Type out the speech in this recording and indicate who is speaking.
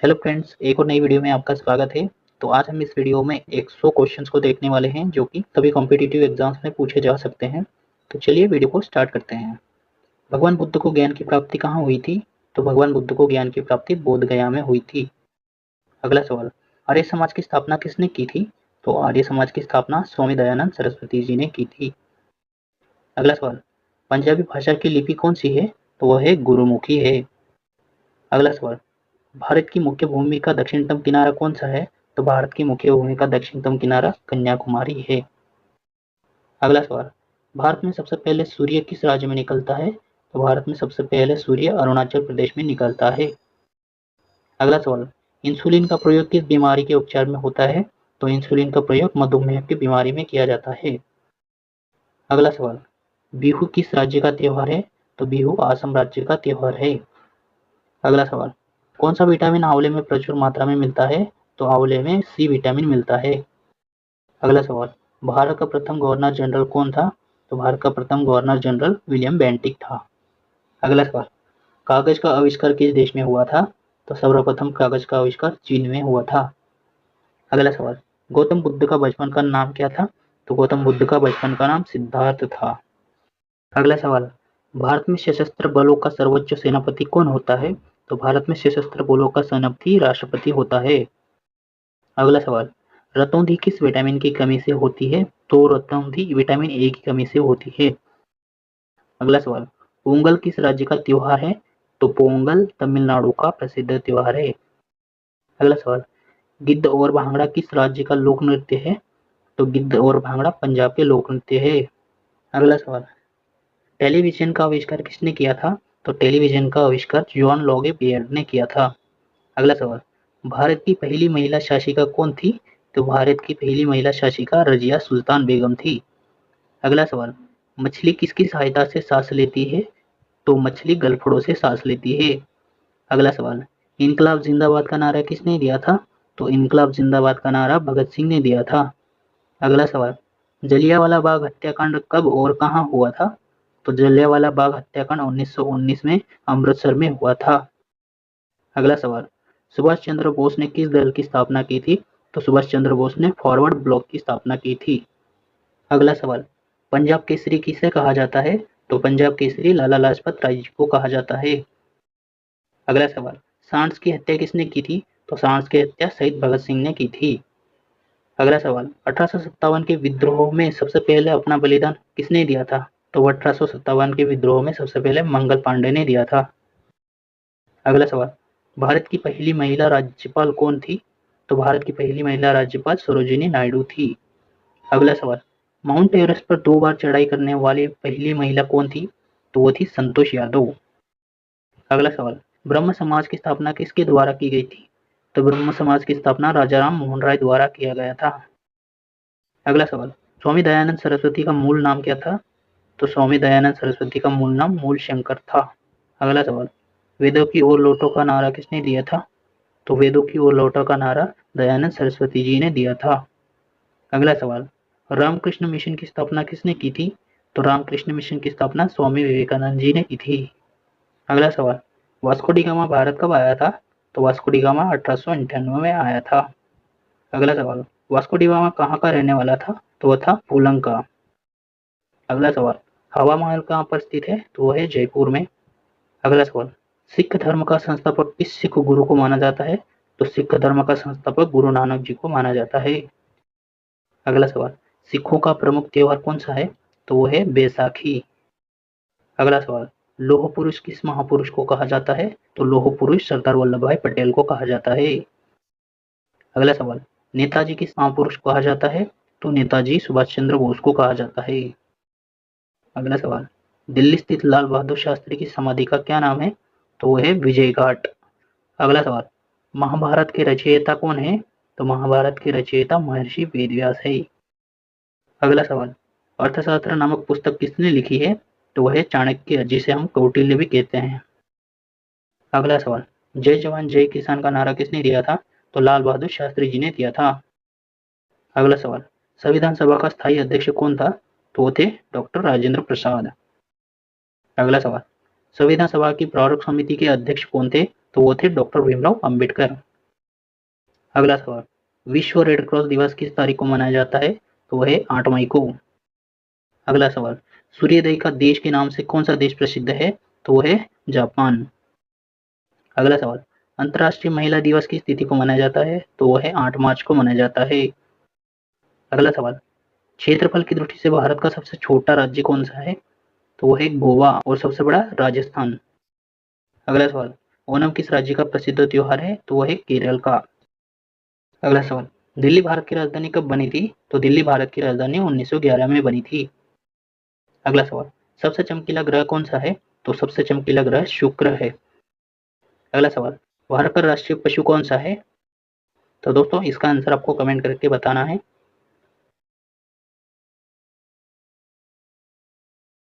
Speaker 1: Hello friends, एक और नई वीडियो में आपका स्वागत है। तो आज हम इस वीडियो में 100 क्वेश्चंस को देखने वाले हैं जो कि सभी कॉम्पिटिटिव एग्जाम्स में पूछे जा सकते हैं। तो चलिए वीडियो को स्टार्ट करते हैं। भगवान बुद्ध को ज्ञान की प्राप्ति कहाँ हुई थी? तो भगवान बुद्ध को ज्ञान की प्राप्ति बोध गया में हुई थी। अगला सवाल, आर्य समाज की स्थापना किसने की थी? तो आर्य समाज की स्थापना स्वामी दयानंद सरस्वती जी ने की थी। अगला सवाल, पंजाबी भाषा की लिपि कौन सी है? तो वह है गुरुमुखी है। अगला सवाल, भारत की मुख्य भूमि का दक्षिणतम किनारा कौन सा है? तो भारत की मुख्य भूमि का दक्षिणतम किनारा कन्याकुमारी है। अगला सवाल, भारत में सबसे पहले सूर्य किस राज्य में निकलता है? तो भारत में सबसे पहले सूर्य अरुणाचल प्रदेश में निकलता है। अगला सवाल, इंसुलिन का प्रयोग किस बीमारी के उपचार में होता है? तो इंसुलिन का प्रयोग मधुमेह की बीमारी में किया जाता है। अगला सवाल, बिहू किस राज्य का त्योहार है? तो बिहू असम राज्य का त्योहार है। अगला सवाल, कौन सा विटामिन आंवले में प्रचुर मात्रा में मिलता है? तो आंवले में सी विटामिन मिलता है। अगला सवाल, भारत का प्रथम गवर्नर जनरल कौन था? तो भारत का प्रथम गवर्नर जनरल विलियम बेंटिक था। अगला सवाल, कागज का आविष्कार किस देश में हुआ था? तो सर्वप्रथम कागज का आविष्कार चीन में हुआ था। अगला सवाल, गौतम बुद्ध का बचपन का नाम क्या था? तो गौतम बुद्ध का बचपन का नाम सिद्धार्थ था। अगला सवाल, भारत में सशस्त्र बलों का सर्वोच्च सेनापति कौन होता है? तो भारत में सशस्त्र बलों का सेनापति राष्ट्रपति होता है। अगला सवाल, रतौंधी किस विटामिन की कमी से होती है? तो रतौंधी विटामिन ए की कमी से होती है। अगला सवाल, पोंगल किस राज्य का त्योहार है? तो पोंगल तमिलनाडु का प्रसिद्ध त्योहार है। अगला सवाल, गिद्ध और भांगड़ा किस राज्य का लोक नृत्य है? तो गिद्ध और भांगड़ा पंजाब के लोक नृत्य है। अगला सवाल, टेलीविजन का आविष्कार किसने किया था? तो टेलीविजन का आविष्कार जॉन लॉगे बेयर्ड ने किया था। अगला सवाल, भारत की पहली महिला शासिका कौन थी? तो भारत की पहली महिला शासिका रजिया सुल्तान बेगम थी। अगला सवाल, मछली किसकी सहायता से सांस लेती है? तो मछली गलफड़ों से सांस लेती है। अगला सवाल, इनकलाब जिंदाबाद का नारा किसने दिया था? तो इनकलाब जिंदाबाद का नारा भगत सिंह ने दिया था। अगला सवाल, जलियांवाला बाग हत्याकांड कब और कहां हुआ था? तो जलियांवाला बाग हत्याकांड 1919 में अमृतसर में हुआ था। अगला सवाल, सुभाष चंद्र बोस ने किस दल की स्थापना की थी? तो सुभाष चंद्र बोस ने फॉरवर्ड ब्लॉक की स्थापना की थी। अगला सवाल, पंजाब केसरी किसे कहा जाता है? तो पंजाब केसरी लाला लाजपत राय जी को कहा जाता है। अगला सवाल, सांड्स की हत्या किसने की थी? तो सांड्स की हत्या शहीद भगत सिंह ने की थी। अगला सवाल, 1857 के विद्रोह में सबसे पहले अपना बलिदान किसने दिया था? तो 1857 के विद्रोह में सबसे पहले मंगल पांडे ने दिया था। अगला सवाल, भारत की पहली महिला राज्यपाल कौन थी? तो भारत की पहली महिला राज्यपाल सरोजिनी नायडू थी। अगला सवाल, माउंट एवरेस्ट पर 2 बार चढ़ाई करने वाली पहली महिला कौन थी? तो वो थी संतोष यादव। अगला सवाल, ब्रह्म समाज की स्थापना किसके द्वारा की गई थी? तो ब्रह्म समाज की स्थापना राजा राम मोहन राय द्वारा किया गया था। अगला सवाल, स्वामी दयानंद सरस्वती का मूल नाम क्या था? तो स्वामी दयानंद सरस्वती का मूल नाम मूल शंकर था। अगला सवाल, वेदों की ओर लौटो का नारा किसने दिया था? तो वेदों की ओर लौटो का नारा दयानंद सरस्वती जी ने दिया था। अगला सवाल, रामकृष्ण मिशन की स्थापना किसने की थी? तो रामकृष्ण मिशन की स्थापना स्वामी विवेकानंद जी ने की थी। अगला सवाल, वास्को डी गामा भारत कब आया था? तो वास्को डी गामा 1898 में आया था। अगला सवाल, वास्को डी गामा कहाँ का रहने वाला था? तो वह था पुलंग का। अगला सवाल, हवा महल कहाँ पर स्थित है? तो वह है जयपुर में। अगला सवाल, सिख धर्म का संस्थापक किस सिख गुरु को माना जाता है? तो सिख धर्म का संस्थापक गुरु नानक जी को माना जाता है। अगला सवाल, सिखों का प्रमुख त्योहार कौन सा है? तो वो है बैसाखी। अगला सवाल, लौह पुरुष किस महापुरुष को कहा जाता है? तो लौह पुरुष सरदार वल्लभ भाई पटेल को कहा जाता है। अगला सवाल, नेताजी किस महापुरुष को कहा जाता है? तो नेताजी सुभाष चंद्र बोस को कहा जाता है। अगला सवाल, दिल्ली स्थित लाल बहादुर शास्त्री की समाधि का क्या नाम है? तो वो है विजय घाट। अगला सवाल, महाभारत के रचयिता कौन है? तो महाभारत के रचयिता महर्षि वेदव्यास है। अगला सवाल, अर्थशास्त्र नामक पुस्तक किसने लिखी है? तो वह है चाणक्य, जिसे हम कौटिल्य भी कहते हैं। अगला सवाल, जय जवान जय किसान का नारा किसने दिया था? तो लाल बहादुर शास्त्री जी ने दिया था। अगला सवाल, संविधान सभा का स्थायी अध्यक्ष कौन था? तो वो थे डॉक्टर राजेंद्र प्रसाद। अगला सवाल, संविधान सभा की प्रारूप समिति के अध्यक्ष कौन थे? तो वो थे डॉक्टर भीमराव अंबेडकर। अगला सवाल, विश्व रेड क्रॉस दिवस किस तारीख को मनाया जाता है? तो वह है 8 मई को। अगला सवाल, सूर्योदय का देश के नाम से कौन सा देश प्रसिद्ध है? तो वह है जापान। अगला सवाल, अंतर्राष्ट्रीय महिला दिवस किस तिथि को मनाया जाता है? तो वह है 8 मार्च को मनाया जाता है। अगला सवाल, क्षेत्रफल की दृष्टि से भारत का सबसे छोटा राज्य कौन सा है? तो वह है गोवा और सबसे बड़ा राजस्थान। अगला सवाल, ओणम किस राज्य का प्रसिद्ध त्योहार है? तो वह है केरल का। अगला सवाल, दिल्ली भारत की राजधानी कब बनी थी? तो दिल्ली भारत की राजधानी 1911 में बनी थी। अगला सवाल, सबसे चमकीला ग्रह कौन सा है? तो सबसे चमकीला ग्रह शुक्र है। अगला सवाल, भारत का राष्ट्रीय पशु कौन सा है? तो दोस्तों इसका आंसर आपको कमेंट करके बताना है।